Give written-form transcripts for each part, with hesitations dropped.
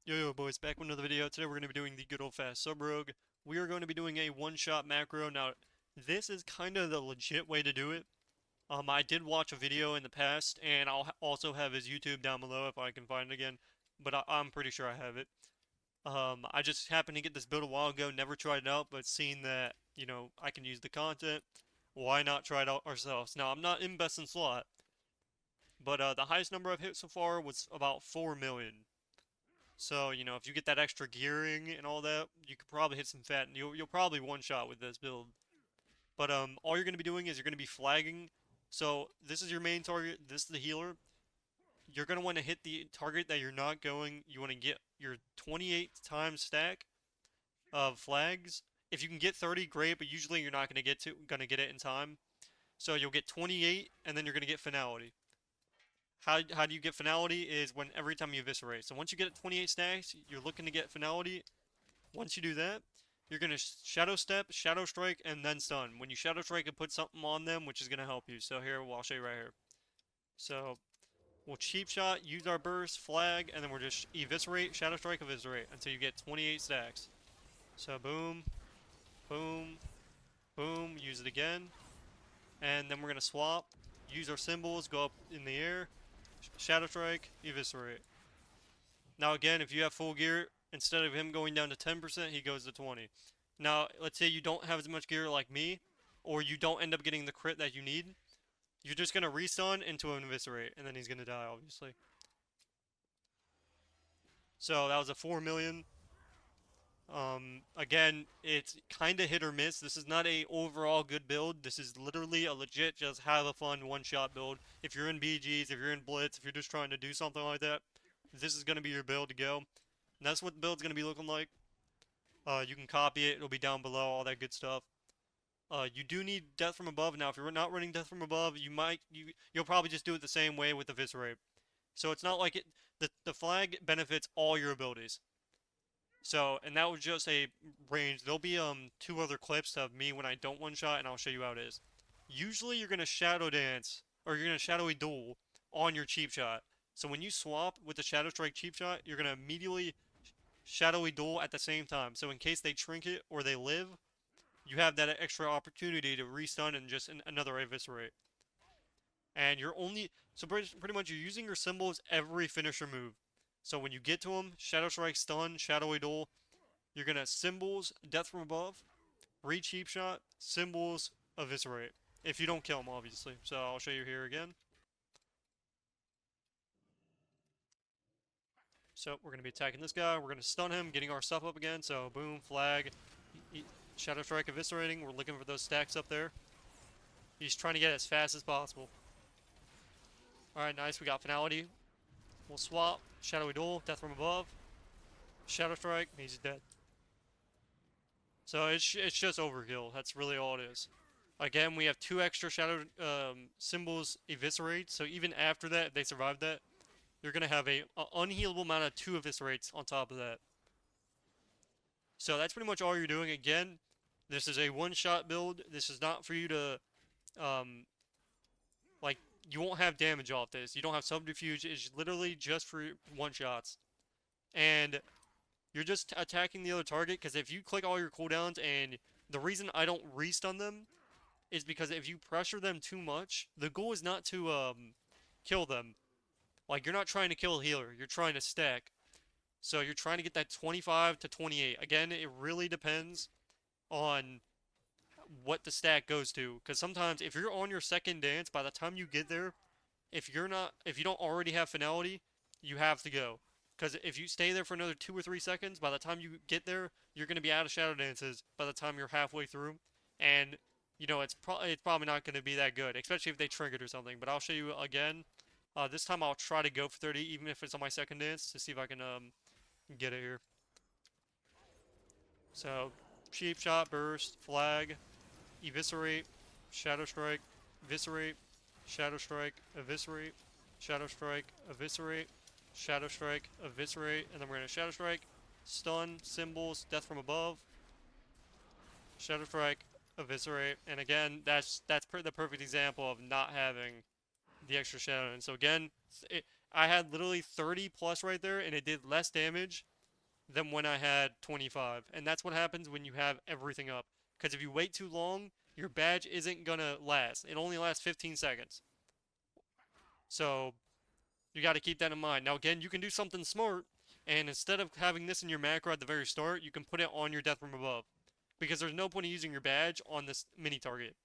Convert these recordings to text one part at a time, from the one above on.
Yo boys, back with another video. Today we're going to be doing the good old fast sub rogue. We are going to be doing a one-shot macro. Now, this is kind of the legit way to do it. I did watch a video in the past, and I'll also have his YouTube down below if I can find it again, but I'm pretty sure I have it. I just happened to get this build a while ago, never tried it out, but seeing that, I can use the content, why not try it out ourselves? Now, I'm not in best in slot, but the highest number I've hit so far was about 4 million. So, if you get that extra gearing and all that, you could probably hit some fat, and you'll probably one-shot with this build. But all you're going to be doing is you're going to be flagging. So, this is your main target, this is the healer. You're going to want to hit the target that you're not going. You want to get your 28 times stack of flags. If you can get 30, great, but usually you're not going to get it in time. So, you'll get 28, and then you're going to get finality. How do you get finality is when every time you eviscerate. So once you get 28 stacks, you're looking to get finality. Once you do that, you're going to shadow step, shadow strike, and then stun. When you shadow strike, it puts something on them, which is going to help you. So here, I'll show you right here. So we'll cheap shot, use our burst, flag, and then we'll just eviscerate, shadow strike, eviscerate until you get 28 stacks. So boom, boom, boom, use it again. And then we're going to swap, use our symbols, go up in the air, shadow strike, eviscerate. Now again, if you have full gear, instead of him going down to 10%, he goes to 20. Now, let's say you don't have as much gear like me, or you don't end up getting the crit that you need. You're just going to restun into an eviscerate, and then he's going to die, obviously. So that was a 4 million. Again, it's kind of hit or miss. This is not a overall good build. This is literally a legit just have a fun one-shot build. If you're in BGs, if you're in Blitz, if you're just trying to do something like that, this is going to be your build to go. And that's what the build's going to be looking like. You can copy it. It'll be down below, all that good stuff. You do need Death from Above. Now, if you're not running Death from Above, you'll probably just do it the same way with the Eviscerate. So it's not like the flag benefits all your abilities. So, and that was just a range. There'll be two other clips of me when I don't one-shot, and I'll show you how it is. Usually you're going to shadow dance, or you're going to shadowy duel on your cheap shot. So when you swap with the shadow strike cheap shot, you're going to immediately shadowy duel at the same time. So in case they trinket or they live, you have that extra opportunity to restun and just another eviscerate. And you're only, so pretty much you're using your symbols every finisher move. So when you get to them, Shadow Strike, Stun, Shadowy Duel, you're going to Symbols, Death from Above, Re-Cheap Shot, Symbols, Eviscerate. If you don't kill them, obviously. So I'll show you here again. So we're going to be attacking this guy. We're going to stun him, getting our stuff up again. So boom, flag, Shadow Strike, Eviscerating. We're looking for those stacks up there. He's trying to get it as fast as possible. Alright, nice. We got Finality. We'll swap. Shadowy Duel, Death from Above. Shadow Strike, he's dead. So it's just overkill. That's really all it is. Again, we have two extra shadow symbols eviscerate. So even after that, if they survive that, you're going to have a unhealable amount of 2 eviscerates on top of that. So that's pretty much all you're doing. Again, this is a one-shot build. This is not for you to, like, you won't have damage off this. You don't have subterfuge. It's literally just for one-shots. And you're just attacking the other target, because if you click all your cooldowns, and the reason I don't restun them is because if you pressure them too much, the goal is not to kill them. Like, you're not trying to kill a healer. You're trying to stack. So you're trying to get that 25 to 28. Again, it really depends on what the stack goes to, because sometimes if you're on your second dance, by the time you get there, if you don't already have finality, you have to go, because if you stay there for another 2 or 3 seconds, by the time you get there, you're going to be out of shadow dances by the time you're halfway through, and it's probably not going to be that good, especially if they trinket or something. But I'll show you again. This time I'll try to go for 30, even if it's on my second dance, to see if I can get it here. So cheap shot, burst, flag, eviscerate, shadow strike, eviscerate, shadow strike, eviscerate, shadow strike, eviscerate, shadow strike, eviscerate, and then we're going to shadow strike, stun, symbols, death from above, shadow strike, eviscerate, and again, that's the perfect example of not having the extra shadow. And so again, I had literally 30 plus right there, and it did less damage than when I had 25. And that's what happens when you have everything up. Because if you wait too long, your badge isn't gonna last. It only lasts 15 seconds. So you got to keep that in mind. Now again, you can do something smart, and instead of having this in your macro at the very start, you can put it on your death from above. Because there's no point in using your badge on this mini target.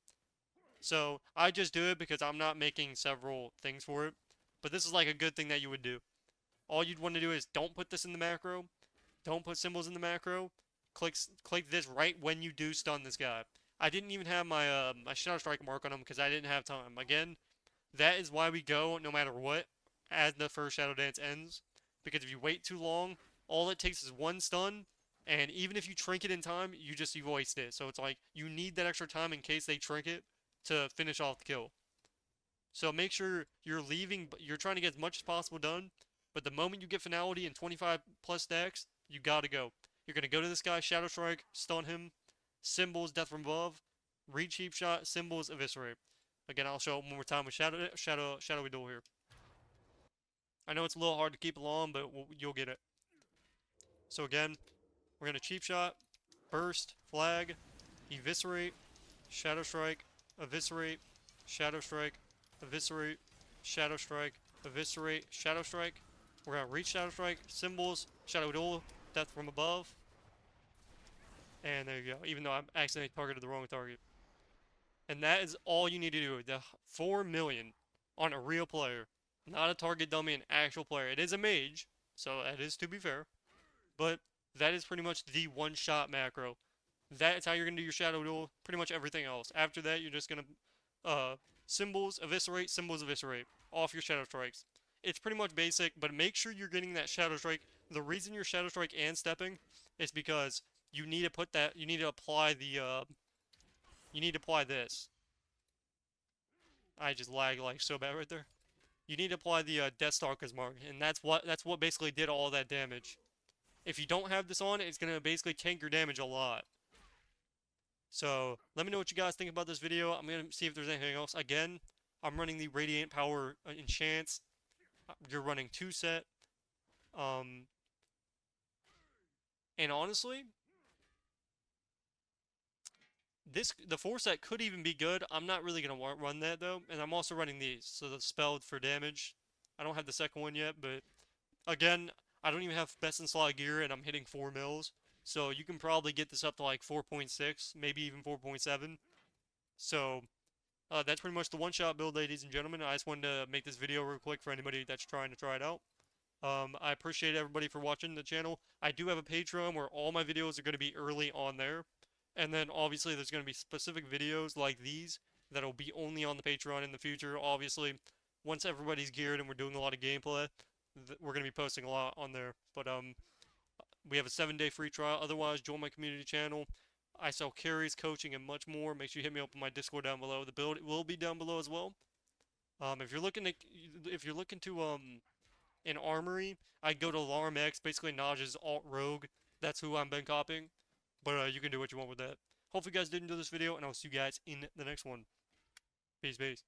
So I just do it because I'm not making several things for it. But this is like a good thing that you would do. All you'd want to do is don't put this in the macro. Don't put symbols in the macro. Click this right when you do stun this guy. I didn't even have my Shadow Strike mark on him because I didn't have time. Again, that is why we go no matter what as the first Shadow Dance ends. Because if you wait too long, all it takes is one stun, and even if you trinket in time, you waste it. So it's like you need that extra time in case they trinket to finish off the kill. So make sure you're trying to get as much as possible done, but the moment you get finality in 25 plus stacks, you gotta go. You're gonna go to this guy, Shadow Strike, stun him, symbols, death from above, read cheap shot, symbols, eviscerate. Again, I'll show it one more time with Shadowy Duel here. I know it's a little hard to keep along, but you'll get it. So again, we're gonna cheap shot, burst, flag, eviscerate, Shadow Strike, eviscerate, Shadow Strike, eviscerate, Shadow Strike, eviscerate, Shadow Strike. We're gonna reach Shadow Strike, symbols, Shadow Duel, death from above. And there you go, even though I accidentally targeted the wrong target. And that is all you need to do. The 4 million on a real player. Not a target dummy, an actual player. It is a mage, so that is to be fair. But that is pretty much the one-shot macro. That is how you're going to do your Shadow Duel. Pretty much everything else. After that, you're just going to symbols, eviscerate, off your Shadow Strikes. It's pretty much basic, but make sure you're getting that Shadow Strike. The reason you're Shadow Strike and stepping is because you need to put that, you need to apply the, you need to apply this. I just lag like so bad right there. You need to apply the Death Stalker's mark, and that's what basically did all that damage. If you don't have this on, it's gonna basically tank your damage a lot. So let me know what you guys think about this video. I'm gonna see if there's anything else. Again, I'm running the Radiant Power enchants. You're running 2 set. And honestly, the 4 set could even be good. I'm not really gonna run that though, and I'm also running these. So the spelled for damage. I don't have the second one yet, but again, I don't even have best in slot gear, and I'm hitting 4 mils. So you can probably get this up to like 4.6, maybe even 4.7. So that's pretty much the one-shot build, ladies and gentlemen. I just wanted to make this video real quick for anybody that's trying to try it out. I appreciate everybody for watching the channel. I do have a Patreon where all my videos are going to be early on there. And then obviously there's going to be specific videos like these that'll be only on the Patreon in the future. Obviously, once everybody's geared and we're doing a lot of gameplay, we're going to be posting a lot on there. But we have a 7-day free trial. Otherwise, join my community channel. I sell carries, coaching, and much more. Make sure you hit me up on my Discord down below. The build will be down below as well. If you're looking to an armory, I go to Alarm X, basically NAHJ's alt rogue. That's who I've been copying. But you can do what you want with that. Hopefully you guys did enjoy this video, and I'll see you guys in the next one. Peace, peace.